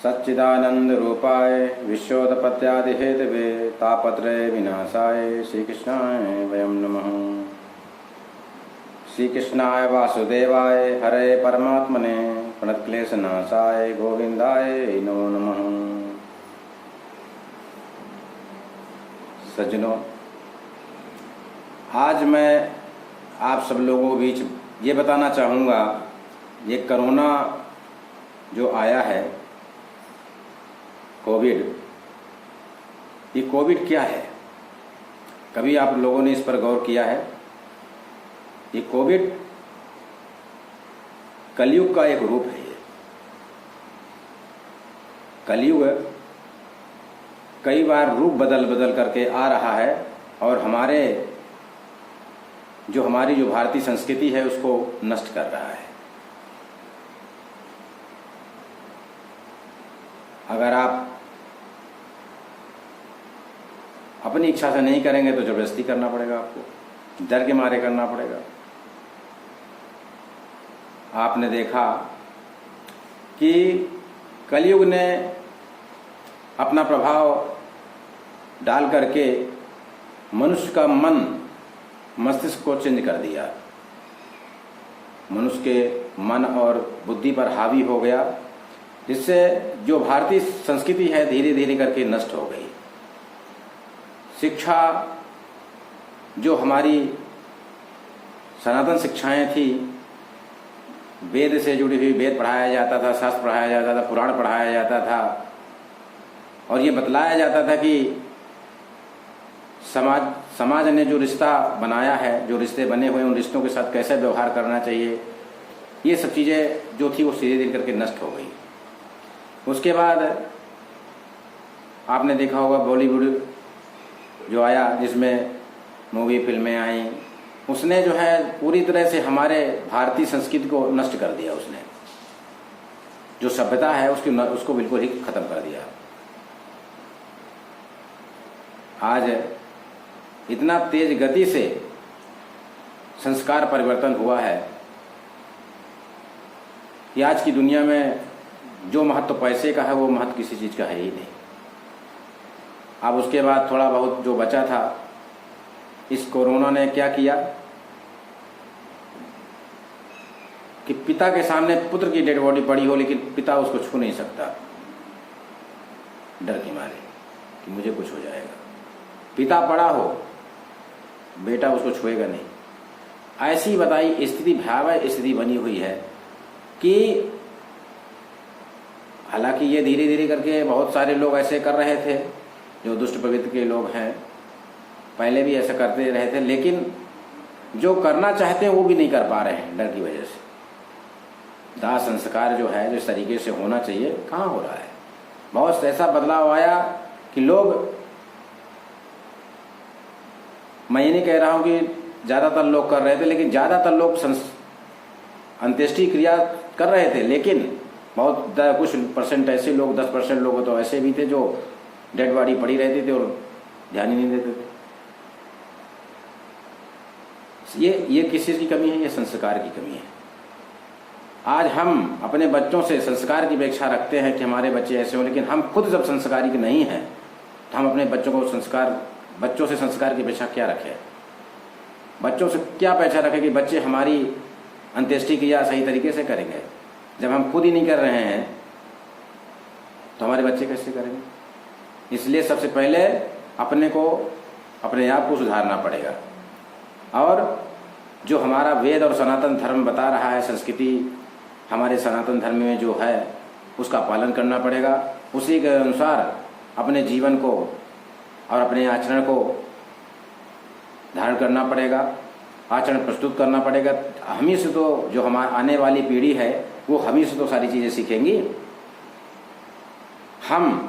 सच्चिदानंदरूपाय विश्वोत्पत्त्यादिहेतवे तापत्रय विनाशाय श्रीकृष्णाय वयं नमः। श्रीकृष्णाय वासुदेवाय हरे परमात्मने प्रणतक्लेशनाशाय गोविंदाय नमो नमः। सज्जनों, आज मैं आप सब लोगों के बीच ये बताना चाहूँगा, ये कोरोना जो आया है कोविड, ये कोविड क्या है? कभी आप लोगों ने इस पर गौर किया है? ये कोविड कलयुग का एक रूप है। ये कलयुग कई बार रूप बदल बदल करके आ रहा है और हमारी जो भारतीय संस्कृति है उसको नष्ट कर रहा है। अगर आप अपनी इच्छा से नहीं करेंगे तो जबरदस्ती करना पड़ेगा, आपको डर के मारे करना पड़ेगा। आपने देखा कि कलयुग ने अपना प्रभाव डाल करके मनुष्य का मन मस्तिष्क को चेंज कर दिया। मनुष्य के मन और बुद्धि पर हावी हो गया, जिससे जो भारतीय संस्कृति है धीरे धीरे करके नष्ट हो गई। शिक्षा जो हमारी सनातन शिक्षाएं थी, वेद से जुड़ी हुई, वेद पढ़ाया जाता था, शास्त्र पढ़ाया जाता था, पुराण पढ़ाया जाता था और ये बतलाया जाता था कि समाज ने जो रिश्ता बनाया है, जो रिश्ते बने हुए उन रिश्तों के साथ कैसे व्यवहार करना चाहिए, ये सब चीज़ें जो थी वो धीरे धीरे करके नष्ट हो गई। उसके बाद आपने देखा होगा बॉलीवुड जो आया, जिसमें मूवी फिल्में आई, उसने जो है पूरी तरह से हमारे भारतीय संस्कृति को नष्ट कर दिया। उसने जो सभ्यता है उसको बिल्कुल ही खत्म कर दिया। आज इतना तेज गति से संस्कार परिवर्तन हुआ है कि आज की दुनिया में जो महत्व पैसे का है वो महत्व किसी चीज़ का है ही नहीं। अब उसके बाद थोड़ा बहुत जो बचा था, इस कोरोना ने क्या किया कि पिता के सामने पुत्र की डेड बॉडी पड़ी हो, लेकिन पिता उसको छू नहीं सकता, डर के मारे कि मुझे कुछ हो जाएगा। पिता पड़ा हो, बेटा उसको छुएगा नहीं। ऐसी बताई स्थिति, भयावह स्थिति बनी हुई है कि हालांकि ये धीरे धीरे करके बहुत सारे लोग ऐसे कर रहे थे जो दुष्ट प्रवृत्ति के लोग हैं, पहले भी ऐसा करते रहे थे, लेकिन जो करना चाहते हैं वो भी नहीं कर पा रहे हैं डर की वजह से। दाह संस्कार जो है, जो इस तरीके से होना चाहिए, कहाँ हो रहा है। बहुत ऐसा बदलाव आया कि लोग, मैं ये नहीं कह रहा हूँ कि ज़्यादातर लोग कर रहे थे, लेकिन ज़्यादातर लोग अंत्येष्टि क्रिया कर रहे थे, लेकिन बहुत कुछ परसेंट ऐसे लोग, 10% लोग तो ऐसे भी थे जो डेड बॉडी पड़ी रहती थी और ध्यान ही नहीं देते थे। ये किस चीज़ की कमी है? ये संस्कार की कमी है। आज हम अपने बच्चों से संस्कार की अपेक्षा रखते हैं कि हमारे बच्चे ऐसे हों, लेकिन हम खुद जब संस्कारी नहीं हैं तो हम अपने बच्चों से संस्कार की अपेक्षा क्या रखें? बच्चों से क्या अपेक्षा रखें कि बच्चे हमारी अंत्येष्टि क्रिया सही तरीके से करेंगे? जब हम खुद ही नहीं कर रहे हैं तो हमारे बच्चे कैसे करेंगे? इसलिए सबसे पहले अपने आप को सुधारना पड़ेगा। और जो हमारा वेद और सनातन धर्म बता रहा है, संस्कृति हमारे सनातन धर्म में जो है, उसका पालन करना पड़ेगा। उसी के अनुसार अपने जीवन को और अपने आचरण को धारण करना पड़ेगा, आचरण प्रस्तुत करना पड़ेगा। हम ही से तो, जो हमारी आने वाली पीढ़ी है वो हम ही से तो सारी चीज़ें सीखेंगी। हम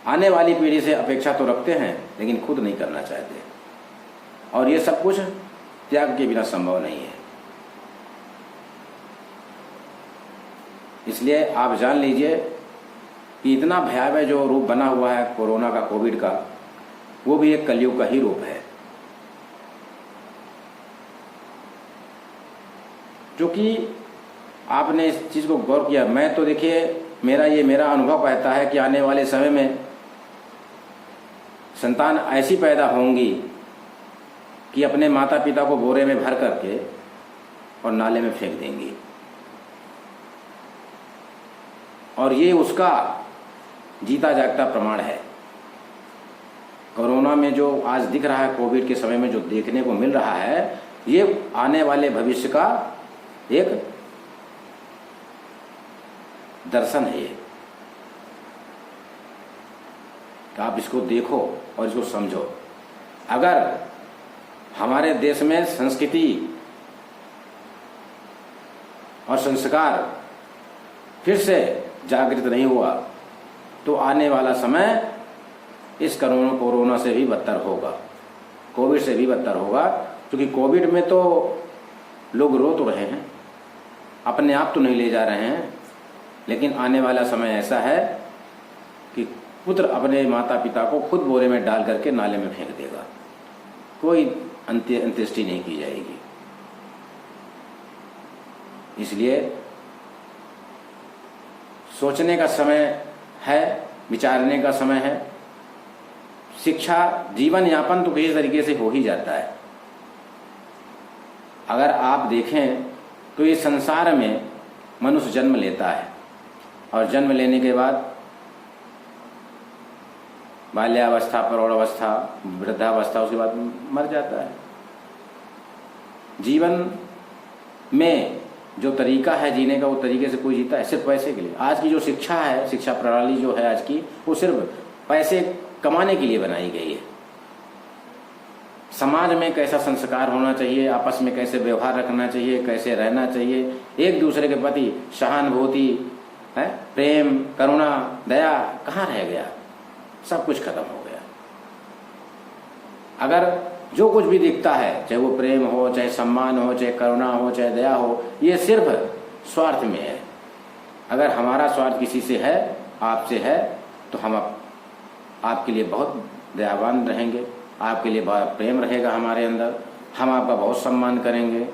आने वाली पीढ़ी से अपेक्षा तो रखते हैं, लेकिन खुद नहीं करना चाहते, और ये सब कुछ त्याग के बिना संभव नहीं है। इसलिए आप जान लीजिए कि इतना भयावह जो रूप बना हुआ है कोरोना का, कोविड का, वो भी एक कलयुग का ही रूप है। जो कि आपने इस चीज़ को गौर किया, मैं तो देखिए मेरा अनुभव कहता है कि आने वाले समय में संतान ऐसी पैदा होंगी कि अपने माता पिता को बोरे में भर करके और नाले में फेंक देंगी, और ये उसका जीता जागता प्रमाण है। कोरोना में जो आज दिख रहा है, कोविड के समय में जो देखने को मिल रहा है, ये आने वाले भविष्य का एक दर्शन है। ये आप इसको देखो और इसको समझो। अगर हमारे देश में संस्कृति और संस्कार फिर से जागृत नहीं हुआ तो आने वाला समय इस कोरोना से भी बदतर होगा, कोविड से भी बदतर होगा। क्योंकि कोविड में तो लोग रो तो रहे हैं, अपने आप तो नहीं ले जा रहे हैं, लेकिन आने वाला समय ऐसा है कि पुत्र अपने माता पिता को खुद बोरे में डाल करके नाले में फेंक देगा, कोई अंत्येष्टि नहीं की जाएगी। इसलिए सोचने का समय है, विचारने का समय है। शिक्षा, जीवन यापन तो किसी तरीके से हो ही जाता है। अगर आप देखें तो ये संसार में मनुष्य जन्म लेता है और जन्म लेने के बाद बाल्यावस्था, प्रौढ़ावस्था, वृद्धावस्था, उसके बाद मर जाता है। जीवन में जो तरीका है जीने का, वो तरीके से कोई जीता है सिर्फ पैसे के लिए। आज की जो शिक्षा है, शिक्षा प्रणाली जो है आज की, वो सिर्फ पैसे कमाने के लिए बनाई गई है। समाज में कैसा संस्कार होना चाहिए, आपस में कैसे व्यवहार रखना चाहिए, कैसे रहना चाहिए, एक दूसरे के प्रति सहानुभूति है, प्रेम, करुणा, दया कहाँ रह गया? सब कुछ खत्म हो गया। अगर जो कुछ भी दिखता है, चाहे वो प्रेम हो, चाहे सम्मान हो, चाहे करुणा हो, चाहे दया हो, ये सिर्फ स्वार्थ में है। अगर हमारा स्वार्थ किसी से है, आपसे है, तो हम आपके लिए बहुत दयावान रहेंगे, आपके लिए बहुत प्रेम रहेगा हमारे अंदर, हम आपका बहुत सम्मान करेंगे,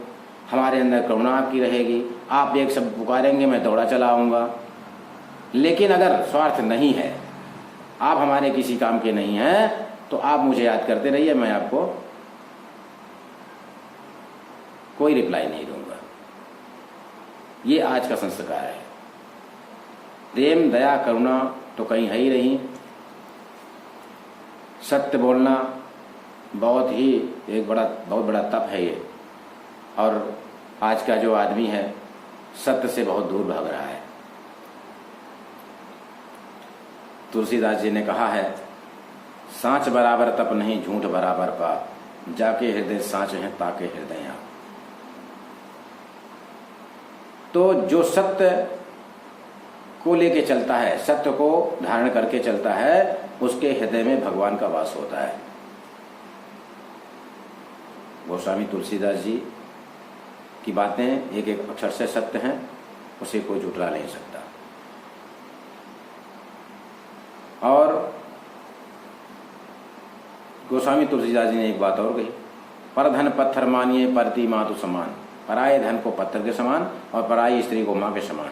हमारे अंदर करुणा आपकी रहेगी, आप एक शब्द पुकारेंगे, मैं दौड़ा चला आऊँगा। लेकिन अगर स्वार्थ नहीं है, आप हमारे किसी काम के नहीं हैं, तो आप मुझे याद करते रहिए, मैं आपको कोई रिप्लाई नहीं दूंगा। ये आज का संस्कार है। प्रेम, दया, करुणा तो कहीं है ही नहीं। सत्य बोलना बहुत बड़ा तप है ये। और आज का जो आदमी है सत्य से बहुत दूर भाग रहा है। तुलसीदास जी ने कहा है, सांच बराबर तप नहीं, झूठ बराबर पाप, जाके हृदय सांच है ताके हृदय आप। तो जो सत्य को लेके चलता है, सत्य को धारण करके चलता है, उसके हृदय में भगवान का वास होता है। गोस्वामी तुलसीदास जी की बातें एक एक अक्षर से सत्य हैं, उसे कोई झुठला नहीं सकता। और गोस्वामी तुलसीदास जी ने एक बात और कही, पर धन पत्थर मानिए, परती माँ तो समान, पराये धन को पत्थर के समान और पराई स्त्री को माँ के समान,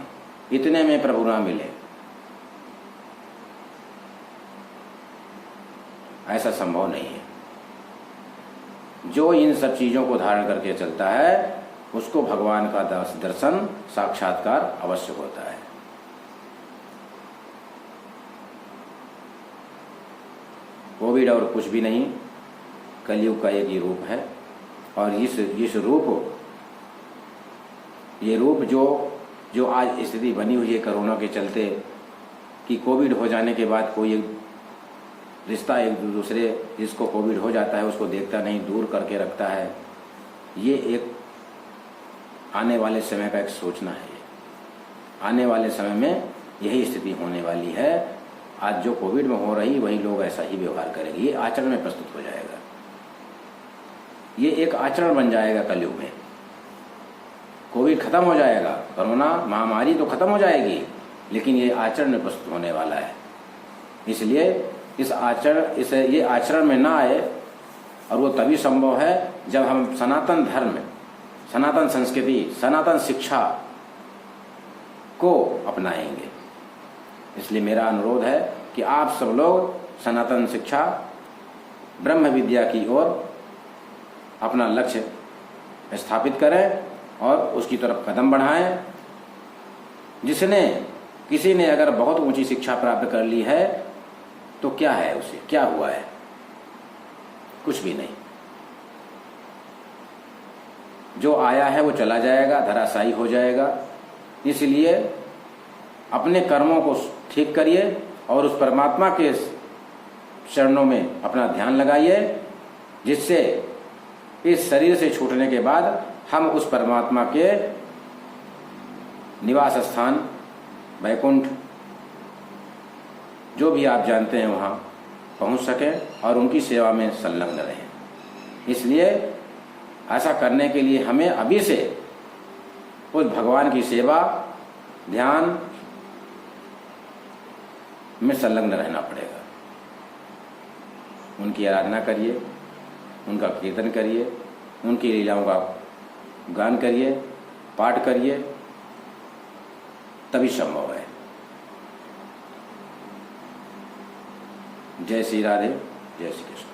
इतने में प्रभु ना मिले। ऐसा संभव नहीं है। जो इन सब चीजों को धारण करके चलता है, उसको भगवान का दर्शन, साक्षात्कार अवश्य होता है। कोविड और कुछ भी नहीं, कलयुग का एक ही रूप है। और इस रूप, ये रूप जो आज स्थिति बनी हुई है कोरोना के चलते, कि कोविड हो जाने के बाद कोई रिश्ता एक दूसरे, जिसको कोविड हो जाता है उसको देखता नहीं, दूर करके रखता है। ये एक आने वाले समय का एक सोचना है। आने वाले समय में यही स्थिति होने वाली है। आज जो कोविड में हो रही, वही लोग ऐसा ही व्यवहार करेंगे। ये आचरण में प्रस्तुत हो जाएगा, ये एक आचरण बन जाएगा कलयुग में। कोविड खत्म हो जाएगा, कोरोना महामारी तो खत्म हो जाएगी, लेकिन ये आचरण में प्रस्तुत होने वाला है। इसलिए ये आचरण में ना आए, और वो तभी संभव है जब हम सनातन धर्म, सनातन संस्कृति, सनातन शिक्षा को अपनाएंगे। इसलिए मेरा अनुरोध है कि आप सब लोग सनातन शिक्षा ब्रह्म विद्या की ओर अपना लक्ष्य स्थापित करें और उसकी तरफ कदम बढ़ाएं। किसी ने अगर बहुत ऊंची शिक्षा प्राप्त कर ली है तो क्या है, उसे क्या हुआ है? कुछ भी नहीं। जो आया है वो चला जाएगा, धराशायी हो जाएगा। इसलिए अपने कर्मों को ठीक करिए और उस परमात्मा के चरणों में अपना ध्यान लगाइए, जिससे इस शरीर से छूटने के बाद हम उस परमात्मा के निवास स्थान वैकुंठ जो भी आप जानते हैं वहाँ पहुँच सकें और उनकी सेवा में संलग्न रहें। इसलिए ऐसा करने के लिए हमें अभी से उस भगवान की सेवा ध्यान में संलग्न रहना पड़ेगा। उनकी आराधना करिए, उनका कीर्तन करिए, उनकी लीलाओं का गान करिए, पाठ करिए, तभी संभव है। जय श्री राधे, जय श्री कृष्ण।